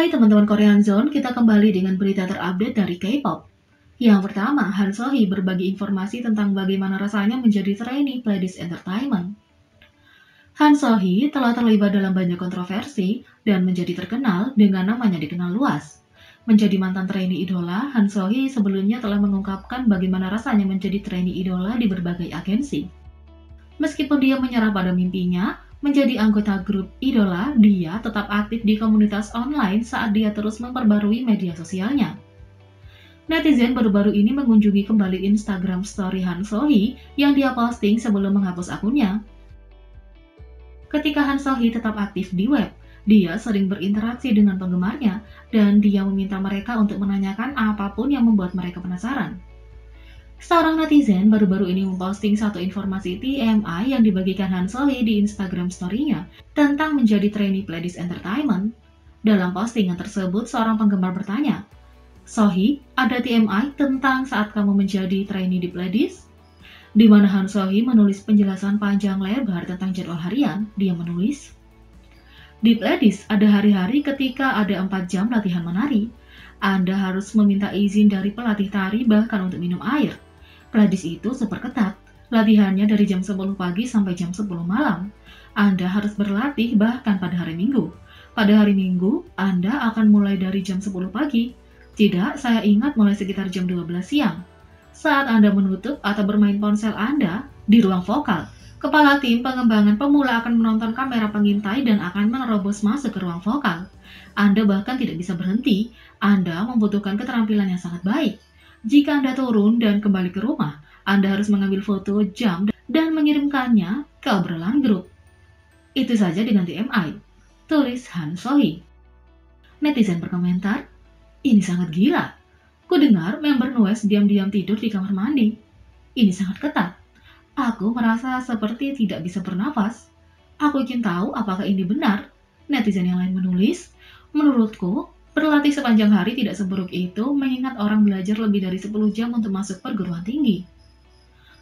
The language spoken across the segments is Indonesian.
Hai teman-teman Korean Zone, kita kembali dengan berita terupdate dari K-pop. Yang pertama, Han So-hee berbagi informasi tentang bagaimana rasanya menjadi trainee Pledis Entertainment. Han So-hee telah terlibat dalam banyak kontroversi dan menjadi terkenal dengan namanya dikenal luas. Menjadi mantan trainee idola, Han So-hee sebelumnya telah mengungkapkan bagaimana rasanya menjadi trainee idola di berbagai agensi. Meskipun dia menyerah pada mimpinya, menjadi anggota grup idola, dia tetap aktif di komunitas online saat dia terus memperbarui media sosialnya. Netizen baru-baru ini mengunjungi kembali Instagram story Han So-hee yang dia posting sebelum menghapus akunnya. Ketika Han So-hee tetap aktif di web, dia sering berinteraksi dengan penggemarnya dan dia meminta mereka untuk menanyakan apapun yang membuat mereka penasaran. Seorang netizen baru-baru ini memposting satu informasi TMI yang dibagikan Han So-hee di Instagram story-nya tentang menjadi trainee Pledis Entertainment. Dalam postingan tersebut, seorang penggemar bertanya, "So-hee, ada TMI tentang saat kamu menjadi trainee di Pledis?" Di mana Han So-hee menulis penjelasan panjang lebar tentang jadwal harian. Dia menulis, "Di Pledis ada hari-hari ketika ada 4 jam latihan menari. Anda harus meminta izin dari pelatih tari bahkan untuk minum air. Pledis itu super ketat, latihannya dari jam 10 pagi sampai jam 10 malam. Anda harus berlatih bahkan pada hari Minggu. Pada hari Minggu, Anda akan mulai dari jam 10 pagi. Tidak, saya ingat mulai sekitar jam 12 siang. Saat Anda menutup atau bermain ponsel Anda di ruang vokal, kepala tim pengembangan pemula akan menonton kamera pengintai dan akan menerobos masuk ke ruang vokal. Anda bahkan tidak bisa berhenti. Anda membutuhkan keterampilan yang sangat baik. Jika Anda turun dan kembali ke rumah, Anda harus mengambil foto jam dan mengirimkannya ke obrolan grup." Itu saja dengan TMI, tulis Han So-hee. Netizen berkomentar, "Ini sangat gila. Kudengar member NUES diam-diam tidur di kamar mandi. Ini sangat ketat. Aku merasa seperti tidak bisa bernafas. Aku ingin tahu apakah ini benar." Netizen yang lain menulis, "Menurutku, berlatih sepanjang hari tidak seburuk itu mengingat orang belajar lebih dari 10 jam untuk masuk perguruan tinggi.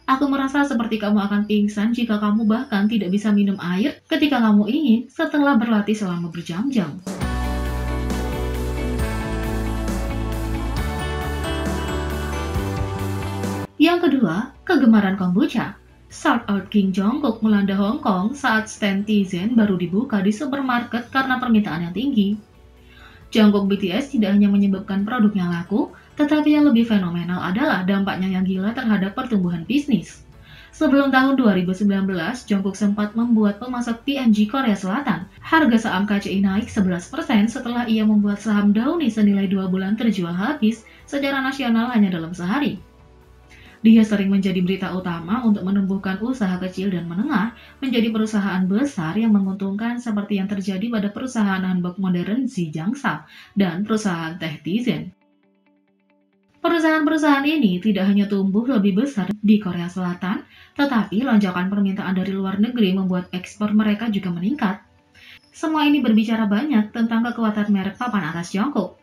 Aku merasa seperti kamu akan pingsan jika kamu bahkan tidak bisa minum air ketika kamu ingin setelah berlatih selama berjam-jam." Yang kedua, kegemaran kombucha. Shout out King Jungkook melanda Hong Kong saat stand Tizen baru dibuka di supermarket karena permintaan yang tinggi. Jungkook BTS tidak hanya menyebabkan produknya laku, tetapi yang lebih fenomenal adalah dampaknya yang gila terhadap pertumbuhan bisnis. Sebelum tahun 2019, Jungkook sempat membuat pemasok P&G Korea Selatan. Harga saham KCI naik 11% setelah ia membuat saham Downy senilai 2 bulan terjual habis secara nasional hanya dalam sehari. Dia sering menjadi berita utama untuk menumbuhkan usaha kecil dan menengah menjadi perusahaan besar yang menguntungkan seperti yang terjadi pada perusahaan hanbok modern Zijangsa dan perusahaan teh Tizen. Perusahaan-perusahaan ini tidak hanya tumbuh lebih besar di Korea Selatan, tetapi lonjakan permintaan dari luar negeri membuat ekspor mereka juga meningkat. Semua ini berbicara banyak tentang kekuatan merek papan atas Jungkook.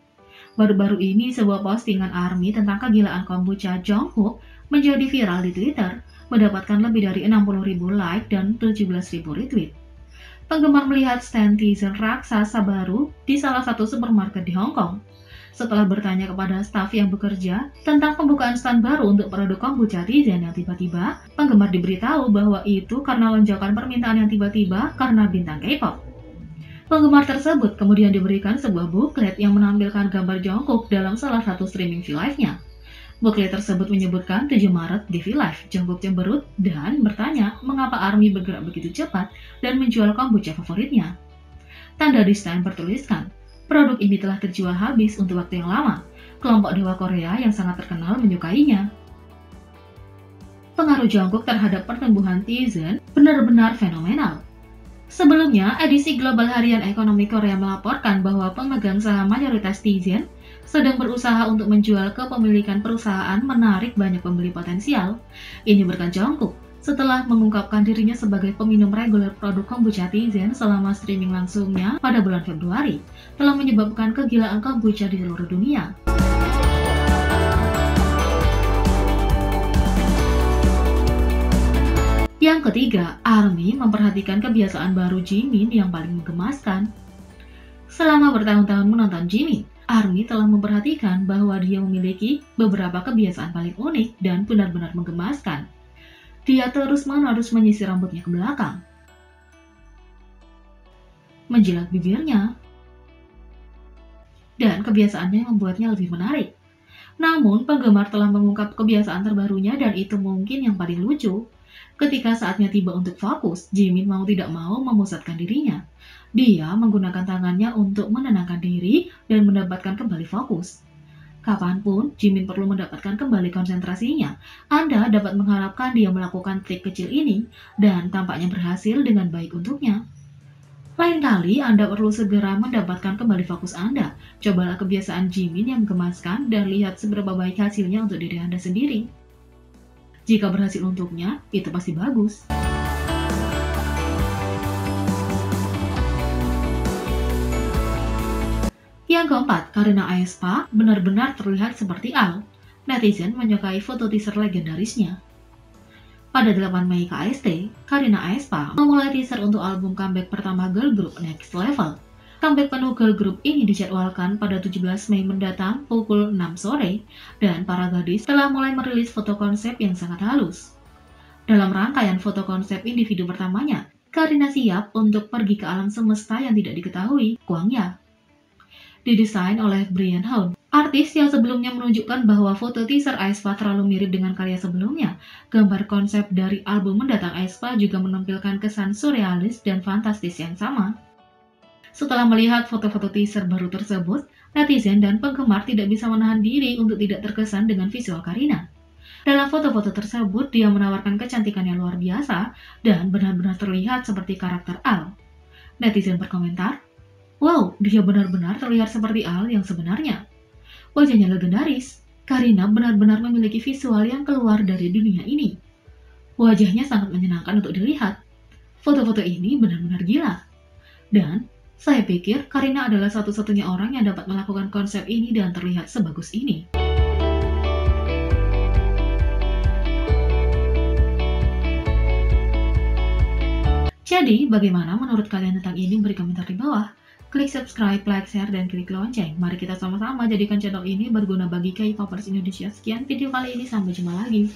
Baru-baru ini sebuah postingan ARMY tentang kegilaan kombucha Jungkook menjadi viral di Twitter, mendapatkan lebih dari 60.000 like dan 17.000 retweet. Penggemar melihat stand Tizen raksasa baru di salah satu supermarket di Hong Kong. Setelah bertanya kepada staf yang bekerja tentang pembukaan stand baru untuk produk kombucha Tizen yang tiba-tiba, penggemar diberitahu bahwa itu karena lonjakan permintaan yang tiba-tiba karena bintang K-pop. Penggemar tersebut kemudian diberikan sebuah buklet yang menampilkan gambar Jungkook dalam salah satu streaming V-Live-nya. Buklet tersebut menyebutkan 7 Maret di V-Live, Jungkook cemberut dan bertanya mengapa ARMY bergerak begitu cepat dan menjual kombucha favoritnya. Tanda di stand bertuliskan, "Produk ini telah terjual habis untuk waktu yang lama. Kelompok dewa Korea yang sangat terkenal menyukainya." Pengaruh Jungkook terhadap pertumbuhan Tizen benar-benar fenomenal. Sebelumnya, edisi Global Harian Ekonomi Korea melaporkan bahwa pemegang saham mayoritas Tizen sedang berusaha untuk menjual kepemilikan perusahaan menarik banyak pembeli potensial. Ini berkat Jungkook setelah mengungkapkan dirinya sebagai peminum reguler produk kombucha Tizen selama streaming langsungnya pada bulan Februari, telah menyebabkan kegilaan kombucha di seluruh dunia. Yang ketiga, ARMY memperhatikan kebiasaan baru Jimin yang paling menggemaskan. Selama bertahun-tahun menonton Jimin, Army telah memperhatikan bahwa dia memiliki beberapa kebiasaan paling unik dan benar-benar menggemaskan. Dia terus-menerus menyisir rambutnya ke belakang, menjilat bibirnya, dan kebiasaannya yang membuatnya lebih menarik. Namun, penggemar telah mengungkap kebiasaan terbarunya dan itu mungkin yang paling lucu. Ketika saatnya tiba untuk fokus, Jimin mau tidak mau memusatkan dirinya. Dia menggunakan tangannya untuk menenangkan diri dan mendapatkan kembali fokus. Kapanpun Jimin perlu mendapatkan kembali konsentrasinya, Anda dapat mengharapkan dia melakukan trik kecil ini dan tampaknya berhasil dengan baik untuknya. Lain kali Anda perlu segera mendapatkan kembali fokus Anda. Cobalah kebiasaan Jimin yang menggemaskan dan lihat seberapa baik hasilnya untuk diri Anda sendiri. Jika berhasil untuknya, itu pasti bagus. Yang keempat, Karina Aespa benar-benar terlihat seperti Al. Netizen menyukai foto teaser legendarisnya. Pada 8 Mei KST, Karina Aespa memulai teaser untuk album comeback pertama girl group Next Level. Comeback penuh girl group ini dijadwalkan pada 17 Mei mendatang pukul 6 sore, dan para gadis telah mulai merilis foto konsep yang sangat halus. Dalam rangkaian foto konsep individu pertamanya, Karina siap untuk pergi ke alam semesta yang tidak diketahui, Kwangya. Didesain oleh Brian Hound, artis yang sebelumnya menunjukkan bahwa foto teaser Aespa terlalu mirip dengan karya sebelumnya. Gambar konsep dari album mendatang Aespa juga menampilkan kesan surrealis dan fantastis yang sama. Setelah melihat foto-foto teaser baru tersebut, netizen dan penggemar tidak bisa menahan diri untuk tidak terkesan dengan visual Karina. Dalam foto-foto tersebut, dia menawarkan kecantikan yang luar biasa dan benar-benar terlihat seperti karakter Al. Netizen berkomentar, "Wow, dia benar-benar terlihat seperti Al yang sebenarnya. Wajahnya legendaris. Karina benar-benar memiliki visual yang keluar dari dunia ini. Wajahnya sangat menyenangkan untuk dilihat. Foto-foto ini benar-benar gila. Dan saya pikir Karina adalah satu-satunya orang yang dapat melakukan konsep ini dan terlihat sebagus ini." Jadi, bagaimana menurut kalian tentang ini? Beri komentar di bawah. Klik subscribe, like, share, dan klik lonceng. Mari kita sama-sama jadikan channel ini berguna bagi K-popers Indonesia. Sekian video kali ini, sampai jumpa lagi.